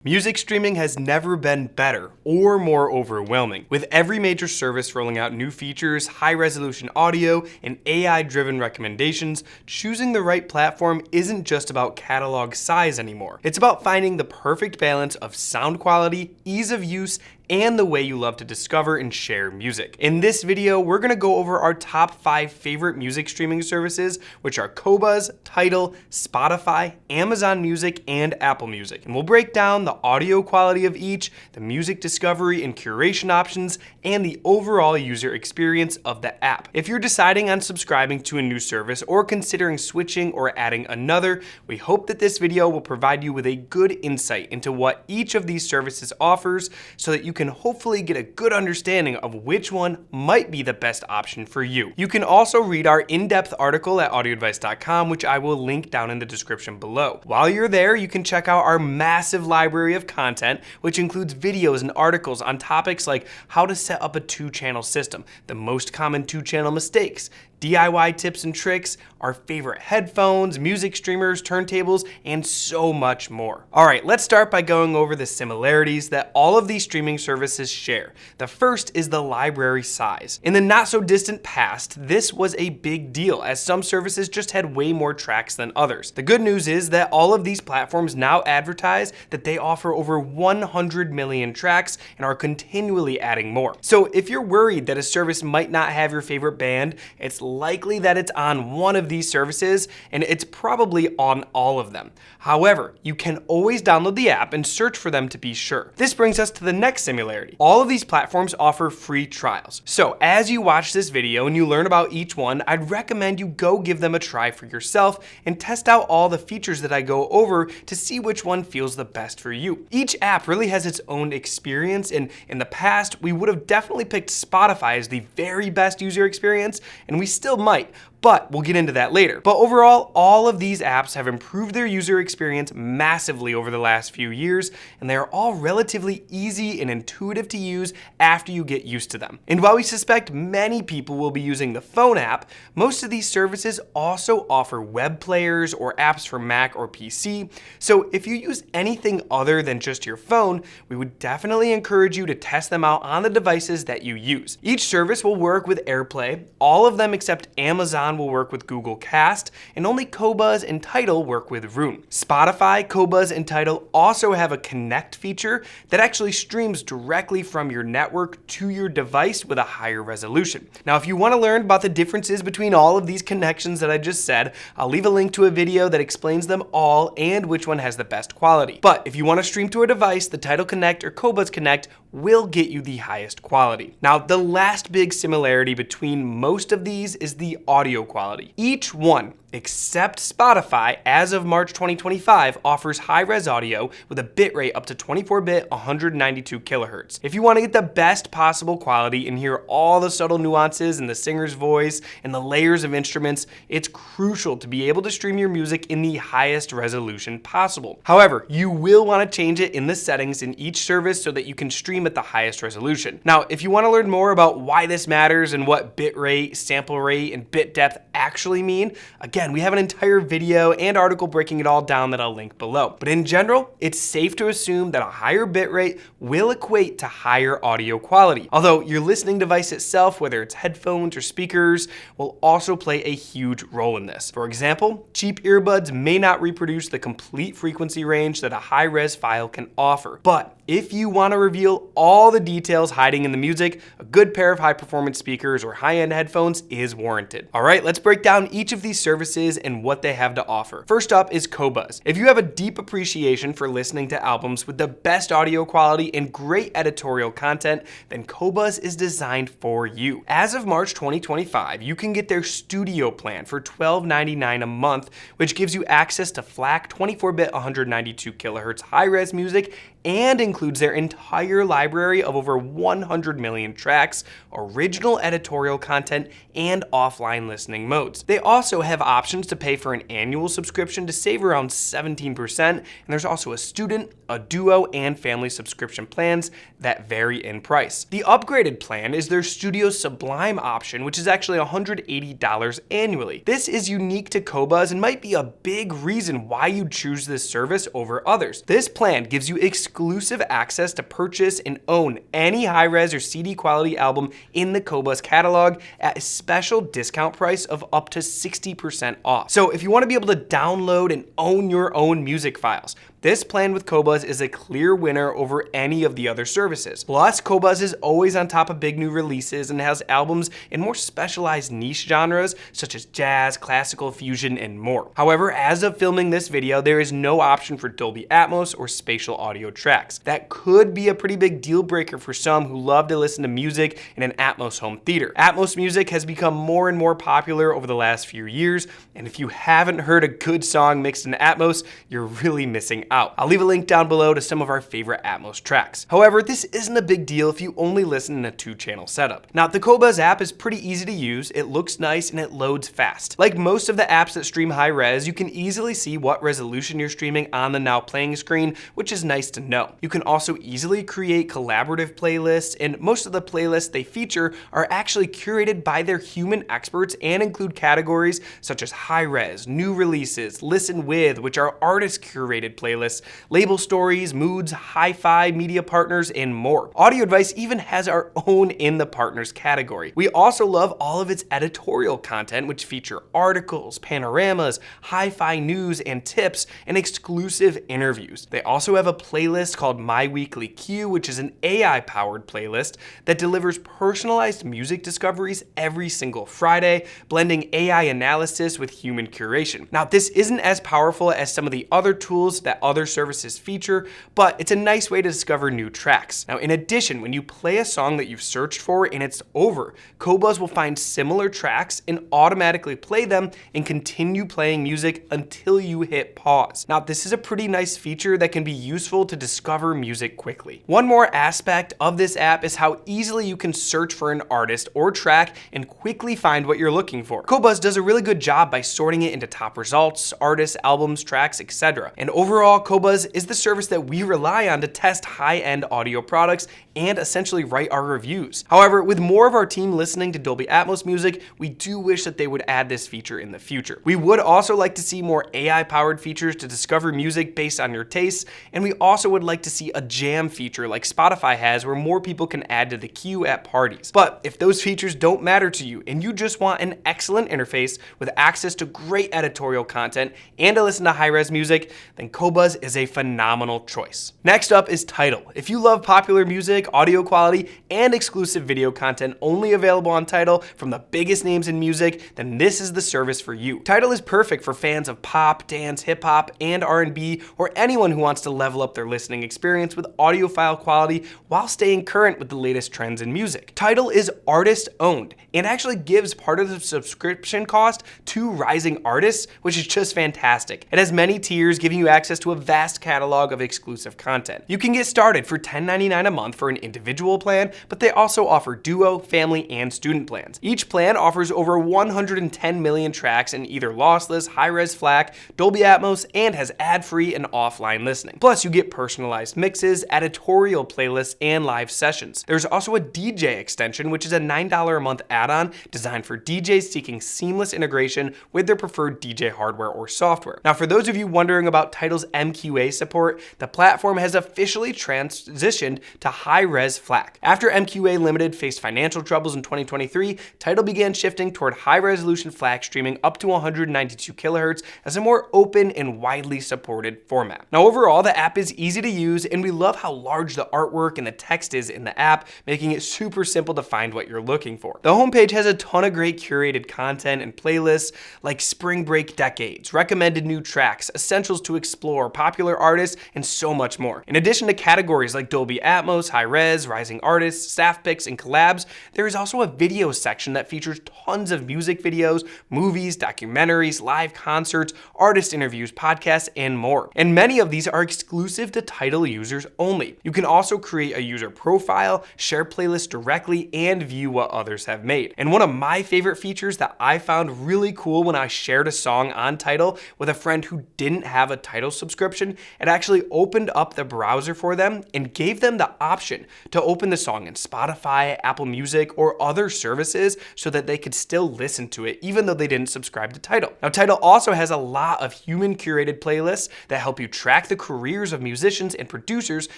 Music streaming has never been better or more overwhelming. With every major service rolling out new features, high-resolution audio, and AI-driven recommendations, choosing the right platform isn't just about catalog size anymore. It's about finding the perfect balance of sound quality, ease of use, and the way you love to discover and share music. In this video, we're gonna go over our top 5 favorite music streaming services, which are Qobuz, Tidal, Spotify, Amazon Music, and Apple Music. And we'll break down the audio quality of each, the music discovery and curation options, and the overall user experience of the app. If you're deciding on subscribing to a new service or considering switching or adding another, we hope that this video will provide you with a good insight into what each of these services offers so that you can hopefully get a good understanding of which one might be the best option for you. You can also read our in-depth article at audioadvice.com, which I will link down in the description below. While you're there, you can check out our massive library of content, which includes videos and articles on topics like how to set up a 2-channel system, the most common 2-channel mistakes, DIY tips and tricks, our favorite headphones, music streamers, turntables, and so much more. All right, let's start by going over the similarities that all of these streaming services share. The first is the library size. In the not so distant past, this was a big deal as some services just had way more tracks than others. The good news is that all of these platforms now advertise that they offer over 100 million tracks and are continually adding more. So if you're worried that a service might not have your favorite band, it's likely that it's on one of these services, and it's probably on all of them. However, you can always download the app and search for them to be sure. This brings us to the next similarity. All of these platforms offer free trials. So as you watch this video and you learn about each one, I'd recommend you go give them a try for yourself and test out all the features that I go over to see which one feels the best for you. Each app really has its own experience, and in the past, we would have definitely picked Spotify as the very best user experience, and we still might, but we'll get into that later. But overall, all of these apps have improved their user experience massively over the last few years, and they are all relatively easy and intuitive to use after you get used to them. And while we suspect many people will be using the phone app, most of these services also offer web players or apps for Mac or PC. So if you use anything other than just your phone, we would definitely encourage you to test them out on the devices that you use. Each service will work with AirPlay. All of them except Amazon will work with Google Cast, and only Qobuz and Tidal work with Roon. Spotify, Qobuz, and Tidal also have a Connect feature that actually streams directly from your network to your device with a higher resolution. Now, if you want to learn about the differences between all of these connections that I just said, I'll leave a link to a video that explains them all and which one has the best quality. But if you want to stream to a device, the Tidal Connect or Qobuz Connect will get you the highest quality. Now, the last big similarity between most of these is the audio quality. Each one, except Spotify, as of March 2025, offers high-res audio with a bitrate up to 24-bit 192 kilohertz. If you want to get the best possible quality and hear all the subtle nuances in the singer's voice and the layers of instruments, it's crucial to be able to stream your music in the highest resolution possible. However, you will want to change it in the settings in each service so that you can stream at the highest resolution. Now, if you want to learn more about why this matters and what bitrate, sample rate, and bit depth actually mean, again, we have an entire video and article breaking it all down that I'll link below. But in general, it's safe to assume that a higher bitrate will equate to higher audio quality. Although your listening device itself, whether it's headphones or speakers, will also play a huge role in this. For example, cheap earbuds may not reproduce the complete frequency range that a high-res file can offer. But if you want to reveal all the details hiding in the music, a good pair of high-performance speakers or high-end headphones is warranted. All right, let's break down each of these services and what they have to offer. First up is Qobuz. If you have a deep appreciation for listening to albums with the best audio quality and great editorial content, then Qobuz is designed for you. As of March 2025, you can get their studio plan for $12.99 a month, which gives you access to FLAC 24-bit 192 kilohertz high-res music and includes includes their entire library of over 100 million tracks, original editorial content, and offline listening modes. They also have options to pay for an annual subscription to save around 17%, and there's also a student, a duo, and family subscription plans that vary in price. The upgraded plan is their Studio Sublime option, which is actually $180 annually. This is unique to Qobuz and might be a big reason why you choose this service over others. This plan gives you exclusive access to purchase and own any high-res or CD quality album in the Qobuz catalog at a special discount price of up to 60% off. So if you want to be able to download and own your own music files, this plan with Qobuz is a clear winner over any of the other services. Plus, Qobuz is always on top of big new releases and has albums in more specialized niche genres such as jazz, classical, fusion, and more. However, as of filming this video, there is no option for Dolby Atmos or spatial audio tracks. That could be a pretty big deal breaker for some who love to listen to music in an Atmos home theater. Atmos music has become more and more popular over the last few years, and if you haven't heard a good song mixed in Atmos, you're really missing out. I'll leave a link down below to some of our favorite Atmos tracks. However, this isn't a big deal if you only listen in a 2-channel setup. Now, the Qobuz app is pretty easy to use, it looks nice, and it loads fast. Like most of the apps that stream high res, you can easily see what resolution you're streaming on the now playing screen, which is nice to know. You can also easily create collaborative playlists, and most of the playlists they feature are actually curated by their human experts and include categories such as high res, new releases, listen with, which are artist curated playlists, label stories, moods, hi-fi, media partners, and more. Audio Advice even has our own in the partners category. We also love all of its editorial content, which feature articles, panoramas, hi-fi news and tips, and exclusive interviews. They also have a playlist called My Weekly Q, which is an AI-powered playlist that delivers personalized music discoveries every single Friday, blending AI analysis with human curation. Now, this isn't as powerful as some of the other tools that other services feature, but it's a nice way to discover new tracks. Now, in addition, when you play a song that you've searched for and it's over, Qobuz will find similar tracks and automatically play them and continue playing music until you hit pause. Now, this is a pretty nice feature that can be useful to discover music quickly. One more aspect of this app is how easily you can search for an artist or track and quickly find what you're looking for. Qobuz does a really good job by sorting it into top results, artists, albums, tracks, etc. And overall, Qobuz is the service that we rely on to test high-end audio products and essentially write our reviews. However, with more of our team listening to Dolby Atmos music, we do wish that they would add this feature in the future. We would also like to see more AI-powered features to discover music based on your tastes, and we also would like to see a jam feature like Spotify has where more people can add to the queue at parties. But if those features don't matter to you and you just want an excellent interface with access to great editorial content and to listen to high-res music, then Qobuz is a phenomenal choice. Next up is Tidal. If you love popular music, audio quality, and exclusive video content only available on Tidal from the biggest names in music, then this is the service for you. Tidal is perfect for fans of pop, dance, hip hop, and R&B, or anyone who wants to level up their listening experience with audiophile quality while staying current with the latest trends in music. Tidal is artist owned and actually gives part of the subscription cost to rising artists, which is just fantastic. It has many tiers giving you access to a vast catalog of exclusive content. You can get started for $10.99 a month for an individual plan, but they also offer duo, family, and student plans. Each plan offers over 110 million tracks in either lossless, high-res FLAC, Dolby Atmos, and has ad-free and offline listening. Plus, you get personalized mixes, editorial playlists, and live sessions. There's also a DJ extension, which is a $9 a month add-on designed for DJs seeking seamless integration with their preferred DJ hardware or software. Now, for those of you wondering about Tidal's MQA support, the platform has officially transitioned to high-res FLAC. After MQA Limited faced financial troubles in 2023, Tidal began shifting toward high-resolution FLAC streaming up to 192 kHz as a more open and widely supported format. Now, overall, the app is easy to use, and we love how large the artwork and the text is in the app, making it super simple to find what you're looking for. The homepage has a ton of great curated content and playlists like Spring Break Decades, recommended new tracks, essentials to explore, more popular artists, and so much more. In addition to categories like Dolby Atmos, High Res, Rising Artists, Staff Picks, and Collabs, there is also a video section that features tons of music videos, movies, documentaries, live concerts, artist interviews, podcasts, and more. And many of these are exclusive to Tidal users only. You can also create a user profile, share playlists directly, and view what others have made. And one of my favorite features that I found really cool when I shared a song on Tidal with a friend who didn't have a Tidal subscription, it actually opened up the browser for them and gave them the option to open the song in Spotify, Apple Music, or other services so that they could still listen to it even though they didn't subscribe to Tidal. Now, Tidal also has a lot of human curated playlists that help you track the careers of musicians and producers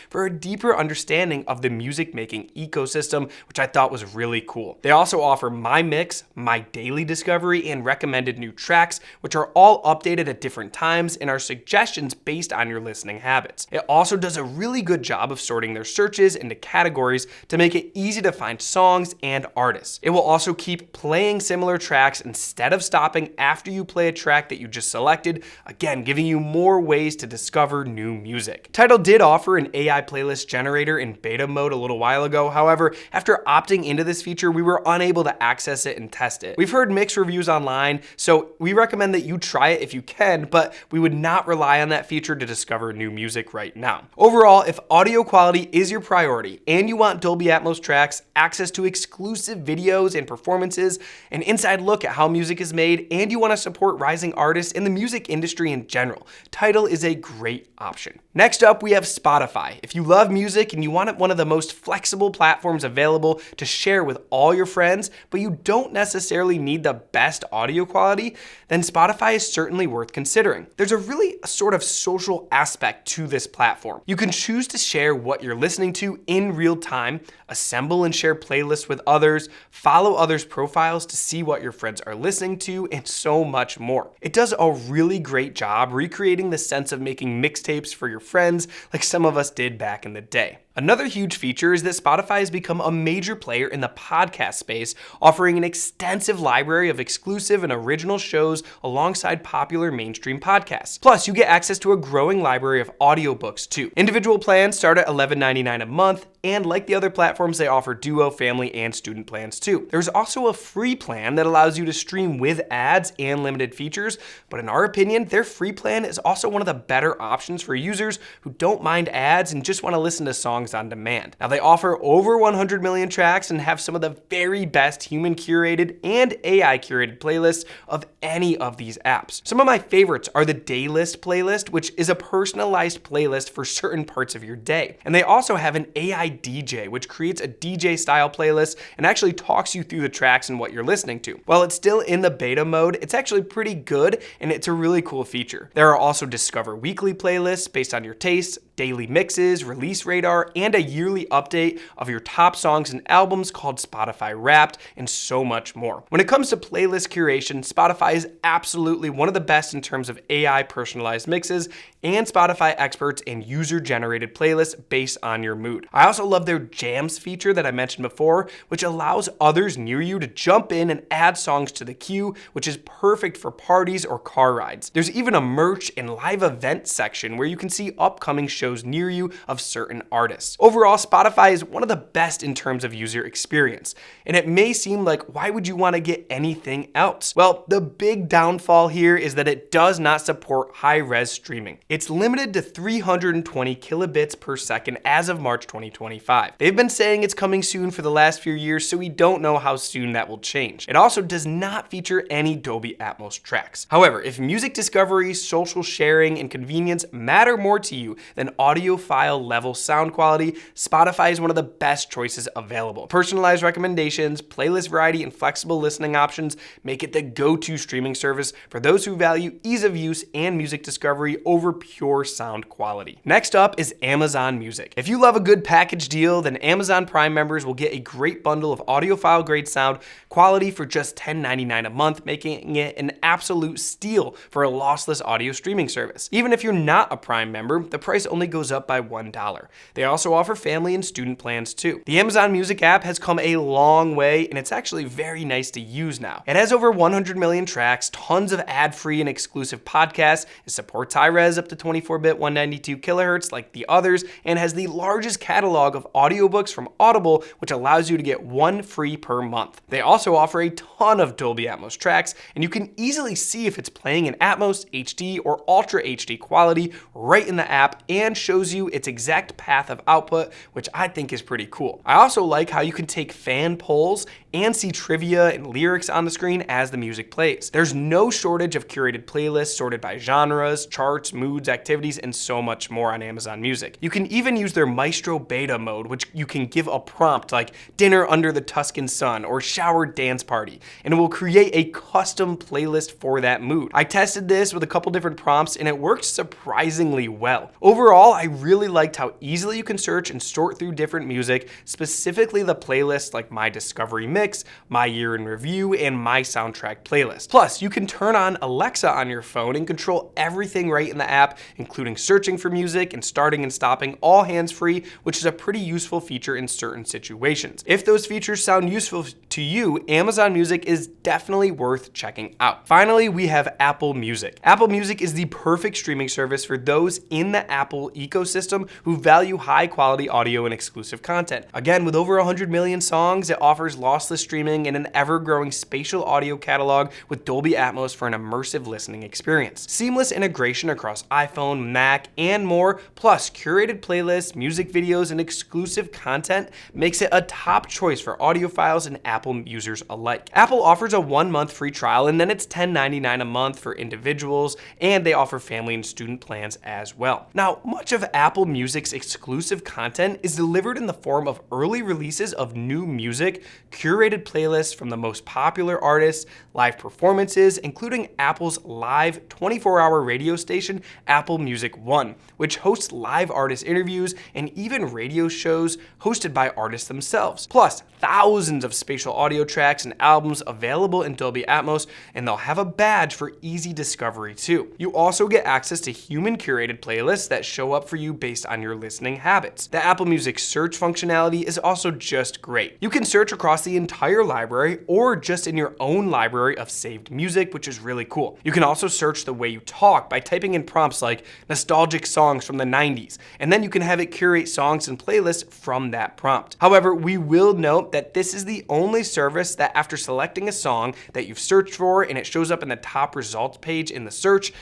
for a deeper understanding of the music making ecosystem, which I thought was really cool. They also offer My Mix, My Daily Discovery, and recommended new tracks, which are all updated at different times and are suggestions based on your listening habits. It also does a really good job of sorting their searches into categories to make it easy to find songs and artists. It will also keep playing similar tracks instead of stopping after you play a track that you just selected, again, giving you more ways to discover new music. Tidal did offer an AI playlist generator in beta mode a little while ago. However, after opting into this feature, we were unable to access it and test it. We've heard mixed reviews online, so we recommend that you try it if you can, but we would not rely on that feature to discover new music right now. Overall, if audio quality is your priority and you want Dolby Atmos tracks, access to exclusive videos and performances, an inside look at how music is made, and you want to support rising artists in the music industry in general, Tidal is a great option. Next up, we have Spotify. If you love music and you want one of the most flexible platforms available to share with all your friends, but you don't necessarily need the best audio quality, then Spotify is certainly worth considering. There's a really sort of social aspect to this platform. You can choose to share what you're listening to in real time, assemble and share playlists with others, follow others' profiles to see what your friends are listening to, and so much more. It does a really great job recreating the sense of making mixtapes for your friends like some of us did back in the day. Another huge feature is that Spotify has become a major player in the podcast space, offering an extensive library of exclusive and original shows alongside popular mainstream podcasts. Plus, you get access to a growing library of audiobooks too. Individual plans start at $11.99 a month, and like the other platforms, they offer duo, family, and student plans too. There's also a free plan that allows you to stream with ads and limited features, but in our opinion, their free plan is also one of the better options for users who don't mind ads and just want to listen to songs on demand. Now, they offer over 100 million tracks and have some of the very best human curated and AI curated playlists of any of these apps. Some of my favorites are the Daylist playlist, which is a personalized playlist for certain parts of your day. And they also have an AI DJ, which creates a DJ style playlist and actually talks you through the tracks and what you're listening to. While it's still in the beta mode, it's actually pretty good and it's a really cool feature. There are also Discover Weekly playlists based on your tastes, daily mixes, release radar, and a yearly update of your top songs and albums called Spotify Wrapped, and so much more. When it comes to playlist curation, Spotify is absolutely one of the best in terms of AI personalized mixes and Spotify experts and user-generated playlists based on your mood. I also love their Jams feature that I mentioned before, which allows others near you to jump in and add songs to the queue, which is perfect for parties or car rides. There's even a merch and live event section where you can see upcoming shows near you of certain artists. Overall, Spotify is one of the best in terms of user experience, and it may seem like, why would you want to get anything else? Well, the big downfall here is that it does not support high-res streaming. It's limited to 320 kilobits per second as of March 2025. They've been saying it's coming soon for the last few years, so we don't know how soon that will change. It also does not feature any Dolby Atmos tracks. However, if music discovery, social sharing, and convenience matter more to you than audiophile level sound quality, Spotify is one of the best choices available. Personalized recommendations, playlist variety, and flexible listening options make it the go-to streaming service for those who value ease of use and music discovery over pure sound quality. Next up is Amazon Music. If you love a good package deal, then Amazon Prime members will get a great bundle of audiophile grade sound quality for just $10.99 a month, making it an absolute steal for a lossless audio streaming service. Even if you're not a Prime member, the price only goes up by $1. They also also offer family and student plans too. The Amazon Music app has come a long way, and it's actually very nice to use now. It has over 100 million tracks, tons of ad-free and exclusive podcasts, it supports high-res up to 24-bit 192 kilohertz like the others, and has the largest catalog of audiobooks from Audible, which allows you to get one free per month. They also offer a ton of Dolby Atmos tracks, and you can easily see if it's playing in Atmos, HD, or Ultra HD quality right in the app, and shows you its exact path of output, which I think is pretty cool. I also like how you can take fan polls and see trivia and lyrics on the screen as the music plays. There's no shortage of curated playlists sorted by genres, charts, moods, activities, and so much more on Amazon Music. You can even use their Maestro beta mode, which you can give a prompt like dinner under the Tuscan sun or shower dance party, and it will create a custom playlist for that mood. I tested this with a couple different prompts and it worked surprisingly well. Overall, I really liked how easily you can search and sort through different music, specifically the playlists like My Discovery Mix, My Year in Review, and My Soundtrack playlist. Plus, you can turn on Alexa on your phone and control everything right in the app, including searching for music and starting and stopping all hands-free, which is a pretty useful feature in certain situations. If those features sound useful to you, Amazon Music is definitely worth checking out. Finally, we have Apple Music. Apple Music is the perfect streaming service for those in the Apple ecosystem who value high-quality audio and exclusive content. Again, with over 100 million songs, it offers lossless streaming and an ever-growing spatial audio catalog with Dolby Atmos for an immersive listening experience. Seamless integration across iPhone, Mac, and more, plus curated playlists, music videos, and exclusive content makes it a top choice for audiophiles and Apple users alike. Apple offers a 1-month free trial, and then it's $10.99 a month for individuals, and they offer family and student plans as well. Now, much of Apple Music's exclusive content is delivered in the form of early releases of new music, curated playlists from the most popular artists, live performances, including Apple's live 24-hour radio station, Apple Music One, which hosts live artist interviews and even radio shows hosted by artists themselves. Plus, thousands of spatial audio tracks and albums available in Dolby Atmos, and they'll have a badge for easy discovery too. You also get access to human-curated playlists that show up for you based on your listening habits. The Apple Music search functionality is also just great. You can search across the entire library or just in your own library of saved music, which is really cool. You can also search the way you talk by typing in prompts like nostalgic songs from the 90s, and then you can have it curate songs and playlists from that prompt. However, we will note that this is the only service that after selecting a song that you've searched for and it shows up in the top results page in the search,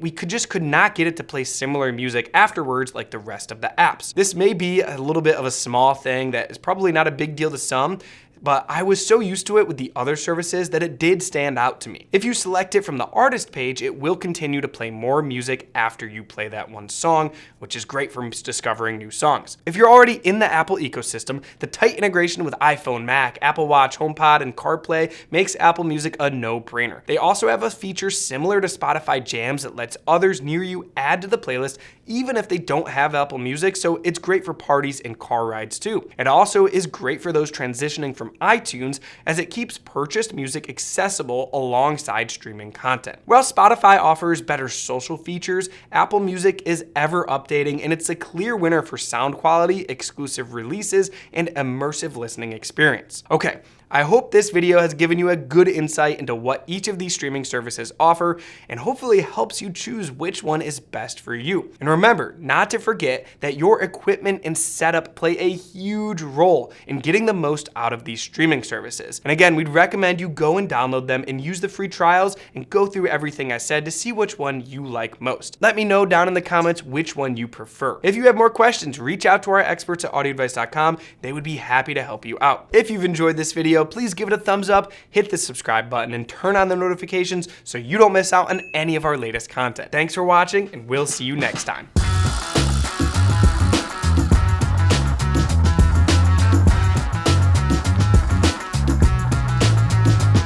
we could not get it to play similar music afterwards like the rest of the apps. This may be a little bit of a small thing that is probably not a big deal to some, but I was so used to it with the other services that it did stand out to me. If you select it from the artist page, it will continue to play more music after you play that one song, which is great for discovering new songs. If you're already in the Apple ecosystem, the tight integration with iPhone, Mac, Apple Watch, HomePod, and CarPlay makes Apple Music a no-brainer. They also have a feature similar to Spotify Jams that lets others near you add to the playlist even if they don't have Apple Music, so it's great for parties and car rides too. It also is great for those transitioning from iTunes, as it keeps purchased music accessible alongside streaming content. While Spotify offers better social features, Apple Music is ever updating, and it's a clear winner for sound quality, exclusive releases, and immersive listening experience. Okay, I hope this video has given you a good insight into what each of these streaming services offer, and hopefully helps you choose which one is best for you. And remember not to forget that your equipment and setup play a huge role in getting the most out of these streaming services. And again, we'd recommend you go and download them and use the free trials and go through everything I said to see which one you like most. Let me know down in the comments which one you prefer. If you have more questions, reach out to our experts at audioadvice.com. They would be happy to help you out. If you've enjoyed this video, please give it a thumbs up, hit the subscribe button, and turn on the notifications so you don't miss out on any of our latest content. Thanks for watching, and we'll see you next time.